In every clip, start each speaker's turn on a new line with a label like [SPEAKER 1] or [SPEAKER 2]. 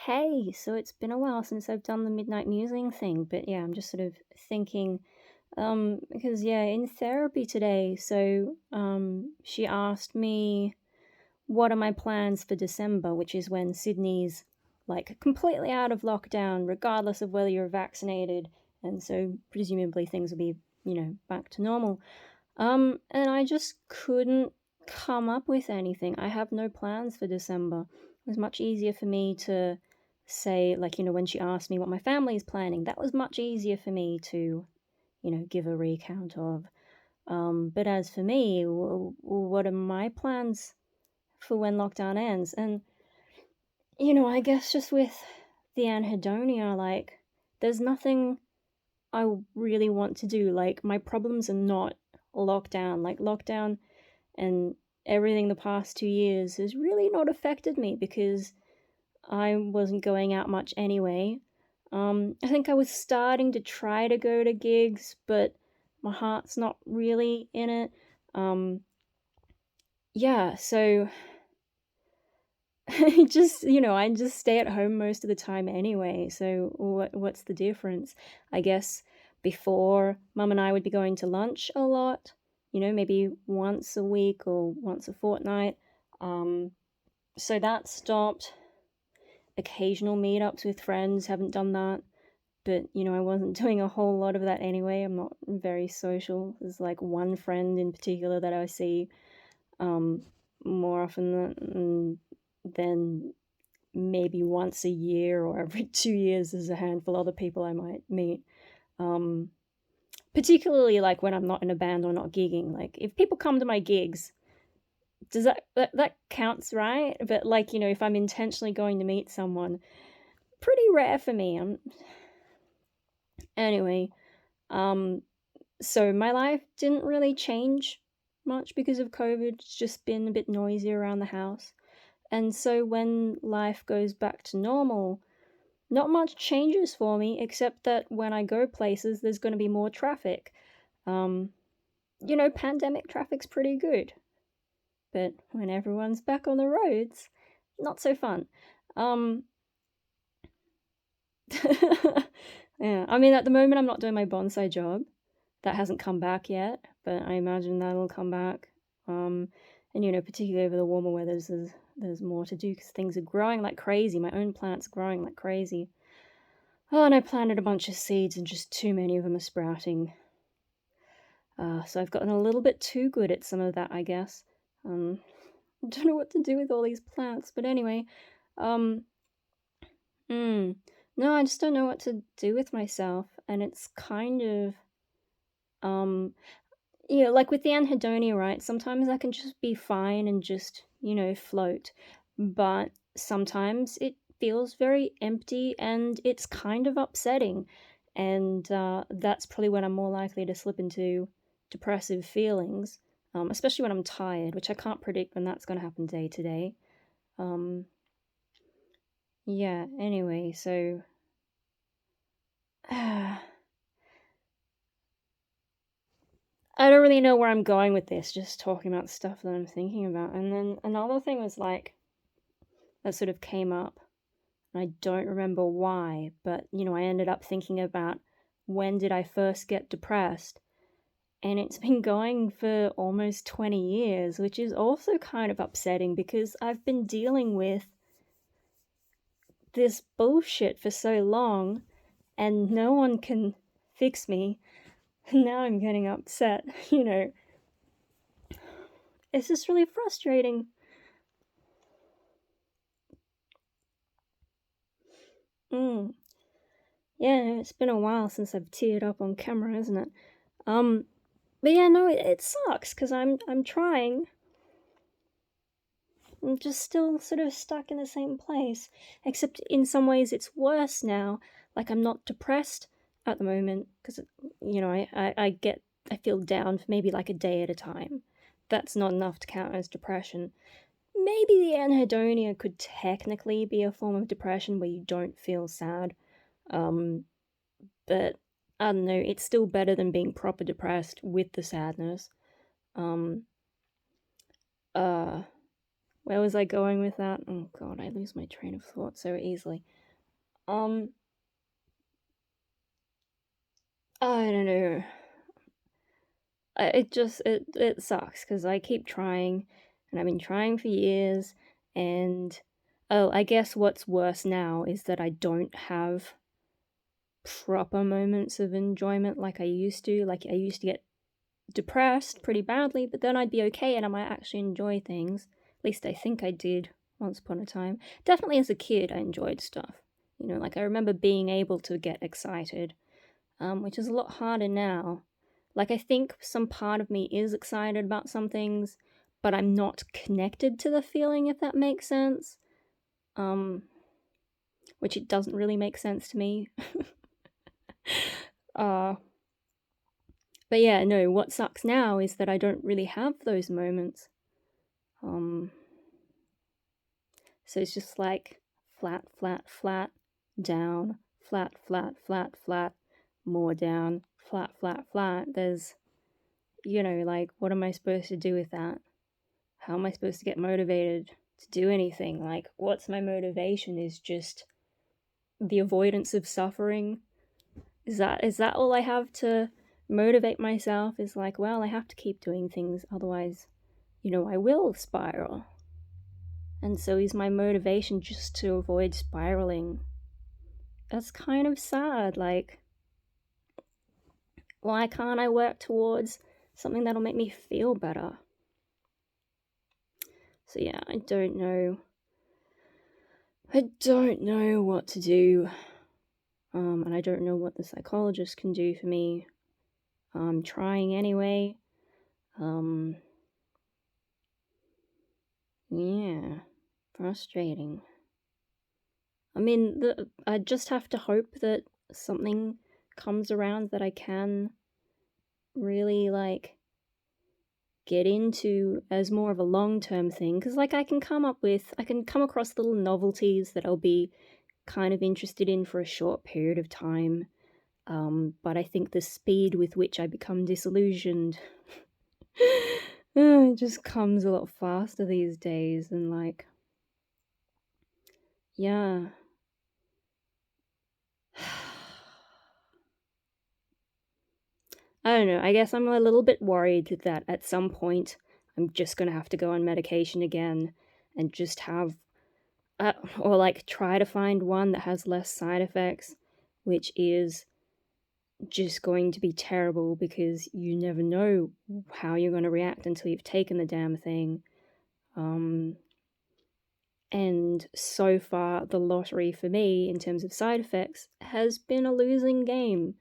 [SPEAKER 1] Hey, so it's been a while since I've done the midnight musing thing, but yeah, I'm just sort of thinking, because yeah, in therapy today, she asked me what are my plans for December, which is when Sydney's like completely out of lockdown, regardless of whether you're vaccinated, and so presumably things will be, back to normal. And I just couldn't come up with anything. I have no plans for December. It was much easier for me to say, like, when she asked me what my family's planning, that was much easier for me to, give a recount of. But as for me, what are my plans for when lockdown ends? And, I guess just with the Anhedonia, like, there's nothing I really want to do. Like, my problems are not lockdown. Like, lockdown and everything the past 2 years has really not affected me because I wasn't going out much anyway. I think I was starting to try to go to gigs, but my heart's not really in it. Um, yeah, so I just stay at home most of the time anyway. So what's the difference? I guess before Mum and I would be going to lunch a lot, maybe once a week or once a fortnight. So that stopped. Occasional meetups with friends, haven't done that. But, I wasn't doing a whole lot of that anyway. I'm not very social. There's like one friend in particular that I see um, more often than maybe once a year or every 2 years. There's a handful of other people I might meet. Um, Particularly like when I'm not in a band or not gigging. Like if people come to my gigs, does that counts, right? But like, if I'm intentionally going to meet someone, pretty rare for me. Anyway, um, so my life didn't really change much because of COVID. It's just been a bit noisy around the house. And so when life goes back to normal, not much changes for me, except that when I go places, there's going to be more traffic. Um, pandemic traffic's pretty good. But when everyone's back on the roads, not so fun. Um, yeah, I mean, at the moment, I'm not doing my bonsai job. That hasn't come back yet, but I imagine that'll come back. And particularly over the warmer weathers, there's more to do because things are growing like crazy. My own plant's growing like crazy. Oh, and I planted a bunch of seeds, and just too many of them are sprouting. So I've gotten a little bit too good at some of that, I guess. I don't know what to do with all these plants, but anyway, um, no, I just don't know what to do with myself, and it's kind of, um, like with the Anhedonia, right? Sometimes I can just be fine and just, float, but sometimes it feels very empty and it's kind of upsetting, and that's probably when I'm more likely to slip into depressive feelings, especially when I'm tired, which I can't predict when that's going to happen day to day. Um, yeah, anyway, so I don't really know where I'm going with this, just talking about stuff that I'm thinking about. And then another thing was like, that sort of came up, and I don't remember why, but I ended up thinking about when did I first get depressed? And it's been going for almost 20 years, which is also kind of upsetting because I've been dealing with this bullshit for so long and no one can fix me. Now I'm getting upset, It's just really frustrating. Mm. Yeah, it's been a while since I've teared up on camera, isn't it? But yeah, no, it sucks because I'm trying. I'm just still sort of stuck in the same place, except in some ways it's worse now. Like I'm not depressed at the moment because I feel down for maybe like a day at a time. That's not enough to count as depression. Maybe the anhedonia could technically be a form of depression where you don't feel sad. Um, but I don't know, it's still better than being proper depressed with the sadness. Um, uh, Where was I going with that? Oh god, I lose my train of thought so easily. Um, I don't know. It sucks because I keep trying, and I've been trying for years, and oh, I guess what's worse now is that I don't have proper moments of enjoyment like I used to. Like I used to get depressed pretty badly, but then I'd be okay and I might actually enjoy things. At least I think I did once upon a time. Definitely as a kid, I enjoyed stuff. You know, like I remember being able to get excited, which is a lot harder now. Like I think some part of me is excited about some things, but I'm not connected to the feeling, if that makes sense. Um, which it doesn't really make sense to me. uh, but yeah, no, what sucks now is that I don't really have those moments. Um, so it's just like flat, flat, flat, down, flat, flat, flat, flat, more down, flat, flat, flat. There's, you know, like, what am I supposed to do with that? How am I supposed to get motivated to do anything? Like, what's my motivation? Is just the avoidance of suffering? Is that all I have to motivate myself? Is like, well, I have to keep doing things, otherwise, you know, I will spiral. And so is my motivation just to avoid spiraling? That's kind of sad. Like, why can't I work towards something that'll make me feel better? So yeah, I don't know. I don't know what to do. And I don't know what the psychologist can do for me. I'm trying anyway. Yeah, frustrating. I mean, I just have to hope that something comes around that I can really, like, get into as more of a long-term thing. Because, like, I can come across little novelties that I'll be kind of interested in for a short period of time. But I think the speed with which I become disillusioned it just comes a lot faster these days, and like, yeah. I don't know, I guess I'm a little bit worried that at some point I'm just gonna have to go on medication again and just have, or like try to find one that has less side effects, which is just going to be terrible because you never know how you're going to react until you've taken the damn thing. And so far, the lottery for me, in terms of side effects, has been a losing game.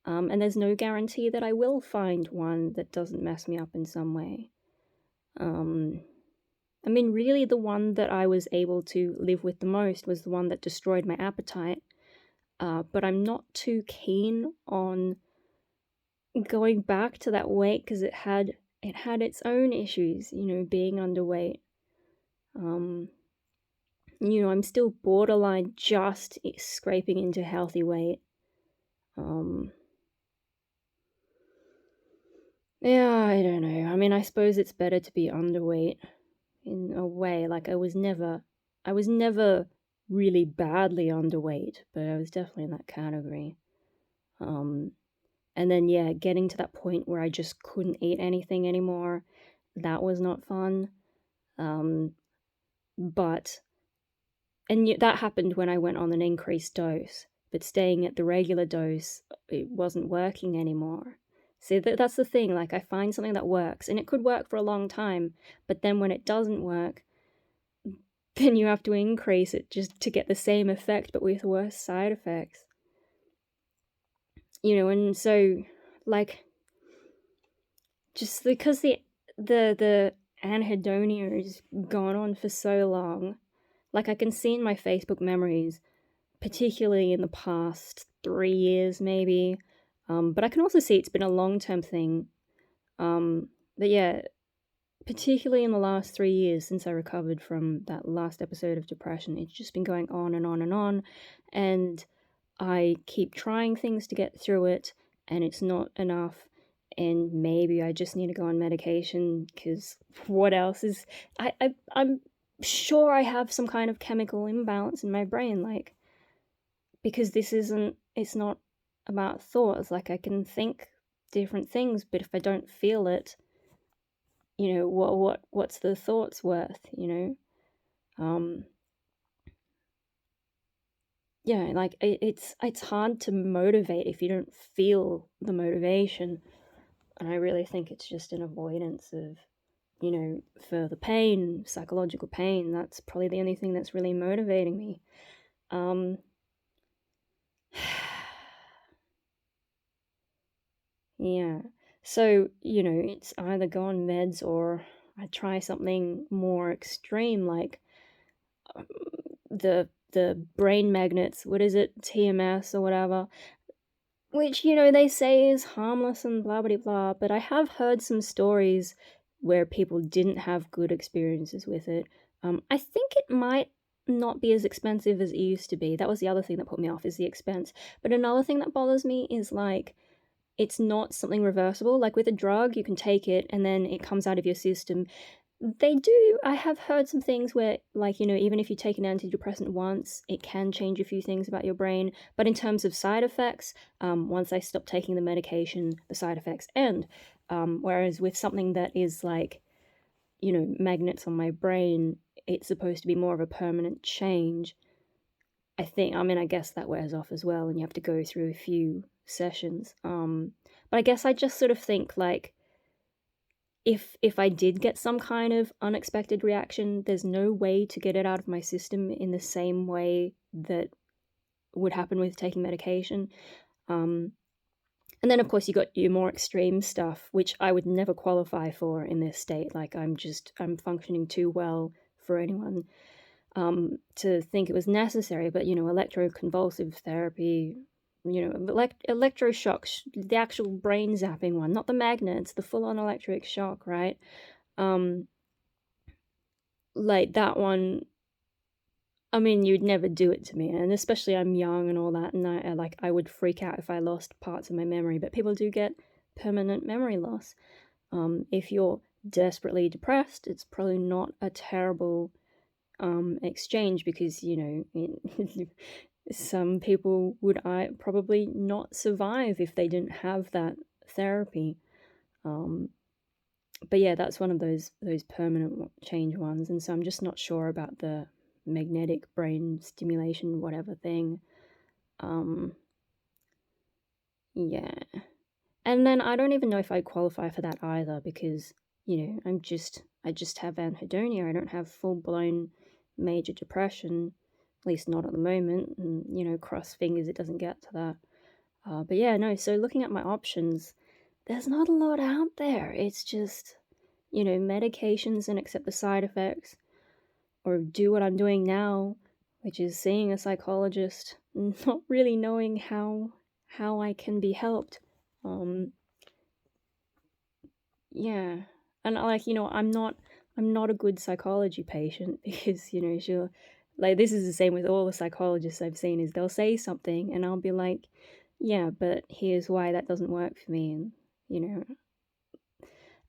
[SPEAKER 1] And there's no guarantee that I will find one that doesn't mess me up in some way. I mean, really, the one that I was able to live with the most was the one that destroyed my appetite. But I'm not too keen on going back to that weight because it had its own issues, you know, being underweight. You know, I'm still borderline just scraping into healthy weight. Yeah, I don't know. I mean, I suppose it's better to be underweight in a way. Like I was never really badly underweight, but I was definitely in that category. And then yeah, getting to that point where I just couldn't eat anything anymore, that was not fun. But that happened when I went on an increased dose, but staying at the regular dose, it wasn't working anymore. See, that's the thing, like I find something that works, and it could work for a long time, but then when it doesn't work, then you have to increase it just to get the same effect, but with worse side effects. You know, and so, like, just because the Anhedonia has gone on for so long, like I can see in my Facebook memories, particularly in the past 3 years maybe, but I can also see it's been a long-term thing. But yeah, particularly in the last 3 years since I recovered from that last episode of depression, it's just been going on and on and on, and I keep trying things to get through it, and it's not enough, and maybe I just need to go on medication, because what else is... I'm sure, I have some kind of chemical imbalance in my brain, like, because it's not about thoughts. Like, I can think different things, but if I don't feel it, what's the thoughts worth, Um, yeah, like it's hard to motivate if you don't feel the motivation. And I really think it's just an avoidance of, further pain, psychological pain. That's probably the only thing that's really motivating me. Um, yeah. So, it's either go on meds or I try something more extreme, like um, the brain magnets. What is it? TMS or whatever. Which, they say is harmless and blah blah blah, but I have heard some stories where people didn't have good experiences with it. I think it might not be as expensive as it used to be. That was the other thing that put me off, is the expense. But another thing that bothers me is, like, it's not something reversible. Like with a drug, you can take it and then it comes out of your system. They do. I have heard some things where, like, even if you take an antidepressant once, it can change a few things about your brain. But in terms of side effects, once I stop taking the medication, the side effects end. Whereas with something that is like, magnets on my brain, it's supposed to be more of a permanent change. I guess that wears off as well, and you have to go through a few sessions. But I guess I just sort of think, like, if I did get some kind of unexpected reaction, there's no way to get it out of my system in the same way that would happen with taking medication. Um, and then, of course, you got your more extreme stuff, which I would never qualify for in this state. Like, I'm functioning too well for anyone to think it was necessary. But, electroconvulsive therapy, electroshock, the actual brain zapping one, not the magnets, the full-on electric shock, right? Um, like that one, I mean, you'd never do it to me, and especially I'm young and all that, and I would freak out if I lost parts of my memory. But people do get permanent memory loss. If you're desperately depressed, it's probably not a terrible exchange, because some people would probably not survive if they didn't have that therapy. But yeah, that's one of those permanent change ones, and so I'm just not sure about the magnetic brain stimulation whatever thing. Yeah. And then I don't even know if I'd qualify for that either, because I just have anhedonia. I don't have full-blown major depression, at least not at the moment, and cross fingers it doesn't get to that. But yeah, no, so looking at my options, there's not a lot out there. It's just, medications and accept the side effects, or do what I'm doing now, which is seeing a psychologist, not really knowing how I can be helped. Yeah. And I'm not a good psychology patient, because, she'll, like, this is the same with all the psychologists I've seen, is they'll say something and I'll be like, yeah, but here's why that doesn't work for me. And,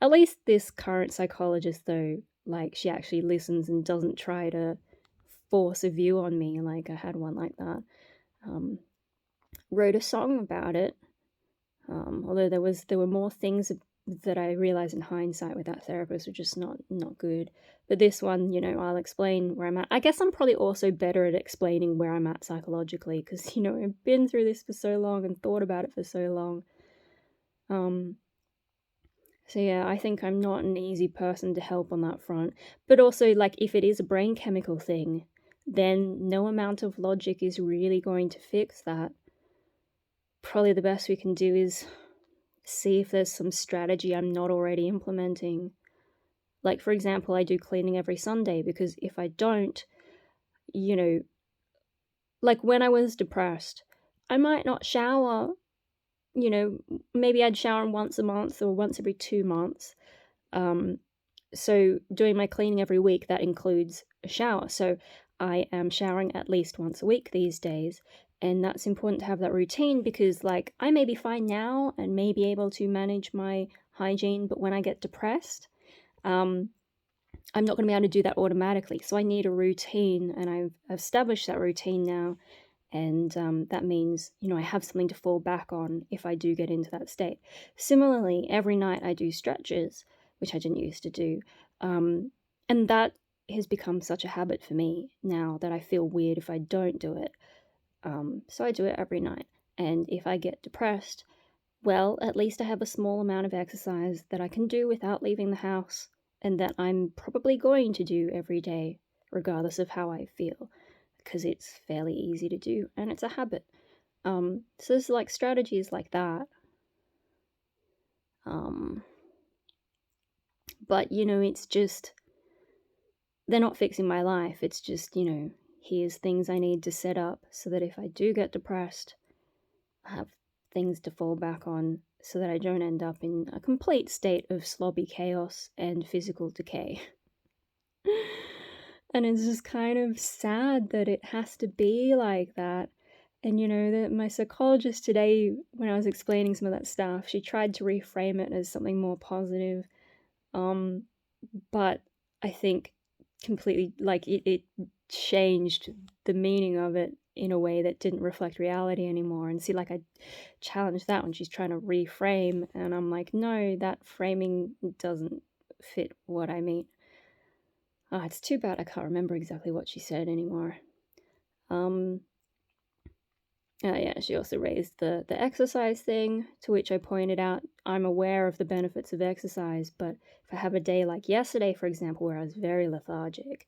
[SPEAKER 1] at least this current psychologist, though, like, she actually listens and doesn't try to force a view on me. Like, I had one like that. Wrote a song about it. Although there were more things that I realized in hindsight with that therapist were just not good. But this one, I'll explain where I'm at. I guess I'm probably also better at explaining where I'm at psychologically, because I've been through this for so long and thought about it for so long. So yeah, I think I'm not an easy person to help on that front. But also, like, if it is a brain chemical thing, then no amount of logic is really going to fix that. Probably the best we can do is see if there's some strategy I'm not already implementing. Like, for example, I do cleaning every Sunday, because if I don't, like when I was depressed, I might not shower, maybe I'd shower once a month or once every 2 months. So doing my cleaning every week, that includes a shower. So I am showering at least once a week these days. And that's important to have that routine, because, like, I may be fine now and may be able to manage my hygiene, but when I get depressed, I'm not going to be able to do that automatically. So I need a routine, and I've established that routine now. And that means, I have something to fall back on if I do get into that state. Similarly, every night I do stretches, which I didn't used to do. And that has become such a habit for me now that I feel weird if I don't do it. So I do it every night. And if I get depressed, well, at least I have a small amount of exercise that I can do without leaving the house, and that I'm probably going to do every day, regardless of how I feel, because it's fairly easy to do and it's a habit. So there's like strategies like that. But it's just, they're not fixing my life. It's just, here's things I need to set up so that if I do get depressed, I have things to fall back on so that I don't end up in a complete state of slobby chaos and physical decay. And it's just kind of sad that it has to be like that. And that my psychologist today, when I was explaining some of that stuff, she tried to reframe it as something more positive. But I think completely, like, it changed the meaning of it in a way that didn't reflect reality anymore. And see, like, I challenged that when she's trying to reframe, and I'm like, no, that framing doesn't fit what I mean. It's too bad I can't remember exactly what she said anymore. Yeah, she also raised the exercise thing, to which I pointed out I'm aware of the benefits of exercise, but if I have a day like yesterday, for example, where I was very lethargic,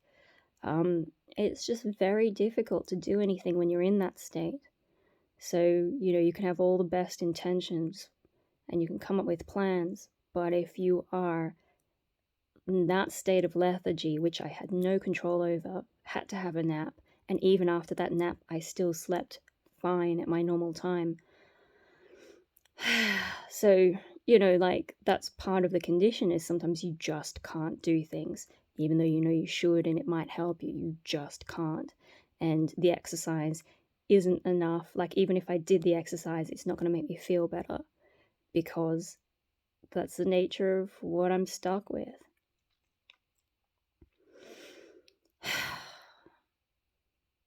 [SPEAKER 1] it's just very difficult to do anything when you're in that state. So, you can have all the best intentions and you can come up with plans, but if you are in that state of lethargy, which I had no control over, had to have a nap, and even after that nap, I still slept fine at my normal time. So, like, that's part of the condition, is sometimes you just can't do things, even though you should and it might help you. You just can't. And the exercise isn't enough. Like, even if I did the exercise, it's not going to make me feel better, because that's the nature of what I'm stuck with.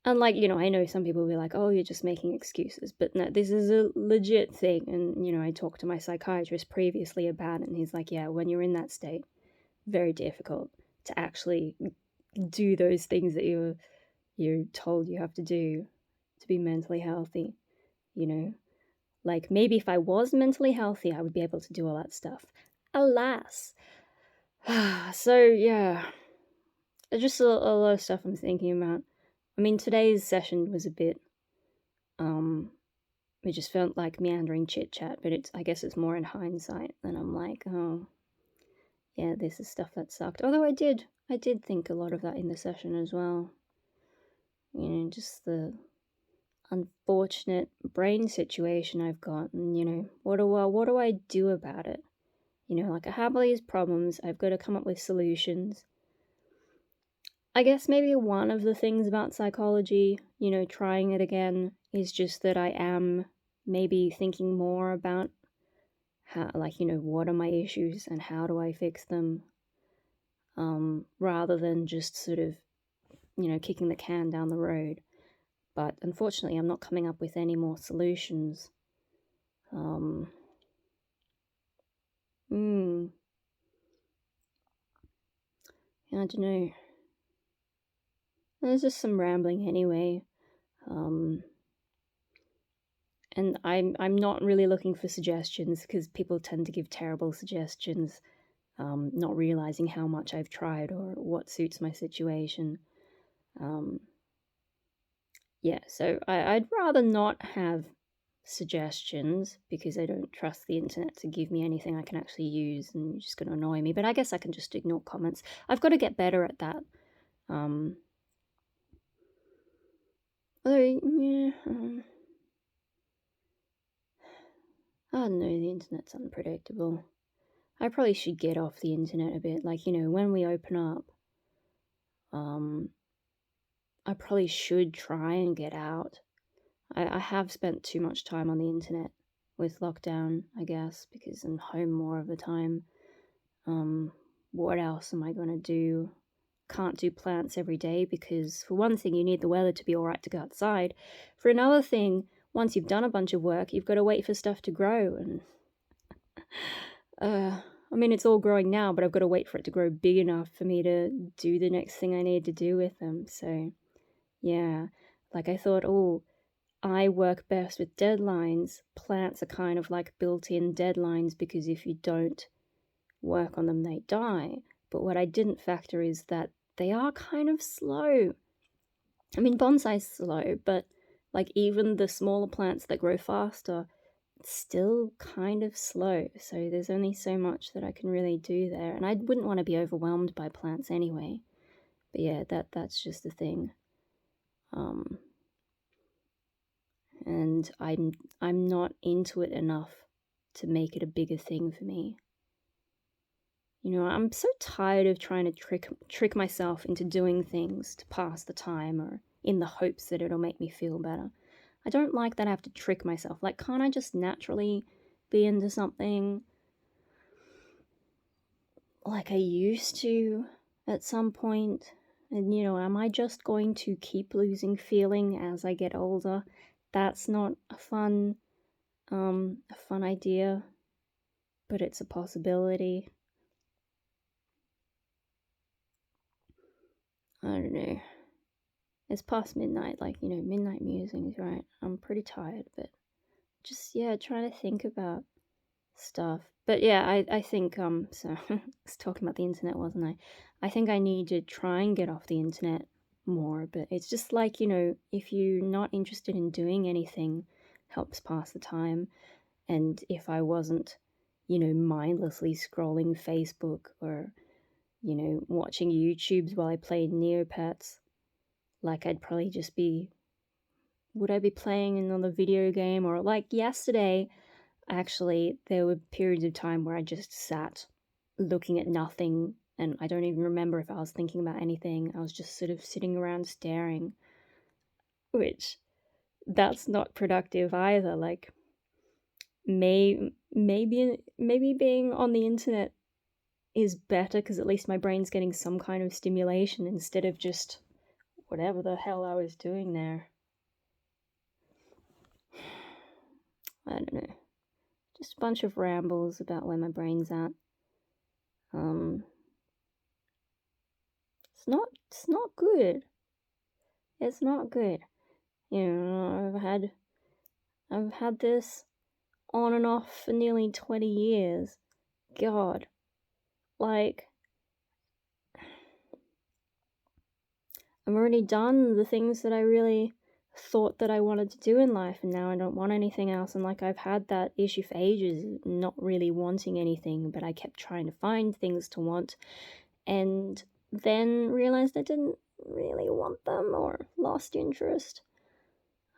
[SPEAKER 1] And, like, I know some people will be like, oh, you're just making excuses. But no, this is a legit thing. And, I talked to my psychiatrist previously about it, and he's like, yeah, when you're in that state, very difficult to actually do those things that you're told you have to do to be mentally healthy, Like, maybe if I was mentally healthy, I would be able to do all that stuff. Alas. So, yeah. Just a lot of stuff I'm thinking about. I mean, today's session was a bit, it just felt like meandering chit-chat, but I guess it's more in hindsight, and I'm like, oh, yeah, this is stuff that sucked. Although I did think a lot of that in the session as well. Just the unfortunate brain situation I've got, and, what do I do about it? Like, I have all these problems, I've got to come up with solutions. I guess maybe one of the things about psychology, trying it again, is just that I am maybe thinking more about how, like, what are my issues and how do I fix them, rather than just sort of, kicking the can down the road. But unfortunately, I'm not coming up with any more solutions. I don't know. There's just some rambling anyway. And I'm not really looking for suggestions, because people tend to give terrible suggestions, not realizing how much I've tried or what suits my situation. Yeah, so I'd rather not have suggestions, because I don't trust the internet to give me anything I can actually use, and it's just going to annoy me. But I guess I can just ignore comments. I've got to get better at that. Although, yeah, I don't know, the internet's unpredictable. I probably should get off the internet a bit. Like, when we open up, I probably should try and get out. I have spent too much time on the internet with lockdown, I guess, because I'm home more of the time. What else am I going to do? can't do plants every day because, for one thing, you need the weather to be all right to go outside. For another thing, once you've done a bunch of work, you've got to wait for stuff to grow. And I mean, it's all growing now, but I've got to wait for it to grow big enough for me to do the next thing I need to do with them. So, yeah, like I thought, oh, I work best with deadlines. Plants are kind of like built-in deadlines because if you don't work on them, they die. But what I didn't factor is that they are kind of slow. I mean, bonsai's slow, but like even the smaller plants that grow faster, still kind of slow. So there's only so much that I can really do there. And I wouldn't want to be overwhelmed by plants anyway. But yeah, that's just the thing. And I'm not into it enough to make it a bigger thing for me. You know, I'm so tired of trying to trick myself into doing things to pass the time or in the hopes that it'll make me feel better. I don't like that I have to trick myself. Like, can't I just naturally be into something like I used to at some point? And, you know, am I just going to keep losing feeling as I get older? That's not a fun idea, but it's a possibility. I don't know. It's past midnight, like, you know, midnight musings, right? I'm pretty tired, but just, yeah, trying to think about stuff. But yeah, I think, so I was talking about the internet, wasn't I? I think I need to try and get off the internet more, but it's just like, you know, if you're not interested in doing anything, helps pass the time. And if I wasn't, you know, mindlessly scrolling Facebook or, you know, watching YouTubes while I played Neopets, like I'd probably just be, would I be playing another video game? Or like yesterday, actually, there were periods of time where I just sat looking at nothing, and I don't even remember if I was thinking about anything. I was just sort of sitting around staring, which that's not productive either. Like, maybe being on the internet is better because at least my brain's getting some kind of stimulation instead of just whatever the hell I was doing there. I don't know. Just a bunch of rambles about where my brain's at. It's not good. It's not good. You know, I've had this on and off for nearly 20 years. God. Like, I've already done the things that I really thought that I wanted to do in life, and now I don't want anything else. And like, I've had that issue for ages, not really wanting anything, but I kept trying to find things to want, and then realized I didn't really want them or lost interest.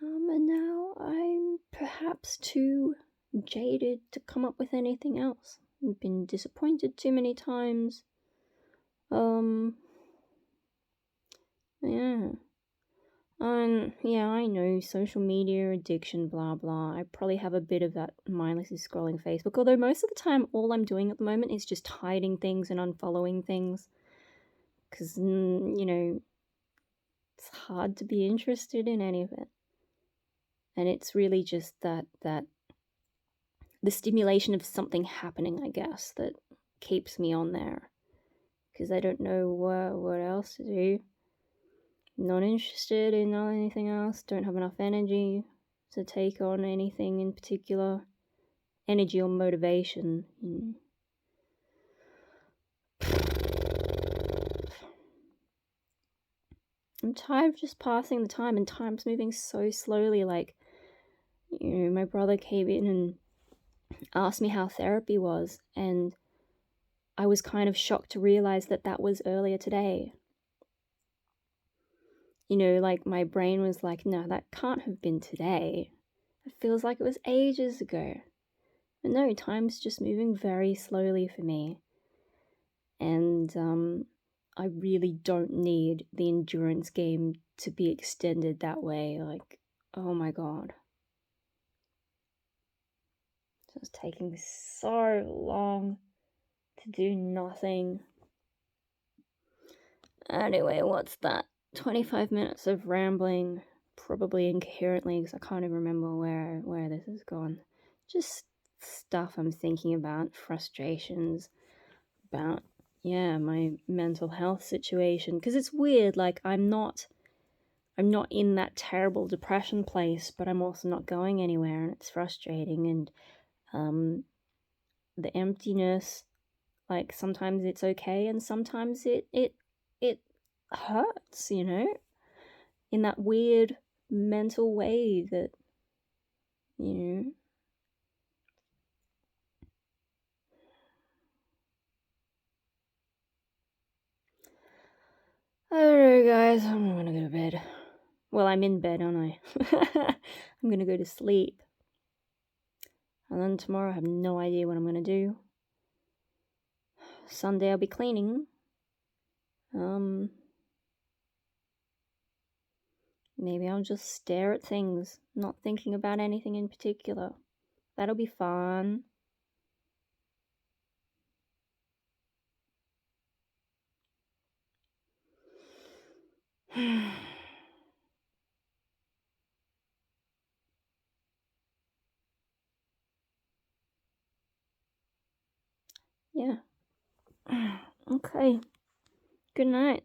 [SPEAKER 1] And now I'm perhaps too jaded to come up with anything else. I've been disappointed too many times. Yeah. Yeah, I know, social media addiction, blah blah. I probably have a bit of that mindlessly scrolling Facebook, although most of the time all I'm doing at the moment is just hiding things and unfollowing things. Because, you know, it's hard to be interested in any of it. And it's really just that the stimulation of something happening, I guess, that keeps me on there. Because I don't know what else to do. Not interested in anything else. Don't have enough energy to take on anything in particular. Energy or motivation. I'm tired of just passing the time, and time's moving so slowly. Like, you know, my brother came in and asked me how therapy was, and I was kind of shocked to realize that was earlier today. You know, like my brain was like, no, that can't have been today. It feels like it was ages ago. But no, time's just moving very slowly for me. And I really don't need the endurance game to be extended that way. Like, oh my god. It's taking so long to do nothing. Anyway, what's that? 25 minutes of rambling, probably incoherently, because I can't even remember where this has gone. Just stuff I'm thinking about, frustrations about, yeah, my mental health situation. Because it's weird, like, I'm not in that terrible depression place, but I'm also not going anywhere, and it's frustrating. And the emptiness, like, sometimes it's okay, and sometimes it hurts, you know, in that weird mental way that, you know. I don't know, guys. I'm gonna go to bed. Well, I'm in bed, aren't I? I'm gonna go to sleep. And then tomorrow I have no idea what I'm gonna do. Sunday I'll be cleaning. Maybe I'll just stare at things, not thinking about anything in particular. That'll be fun. Yeah. Okay. Good night.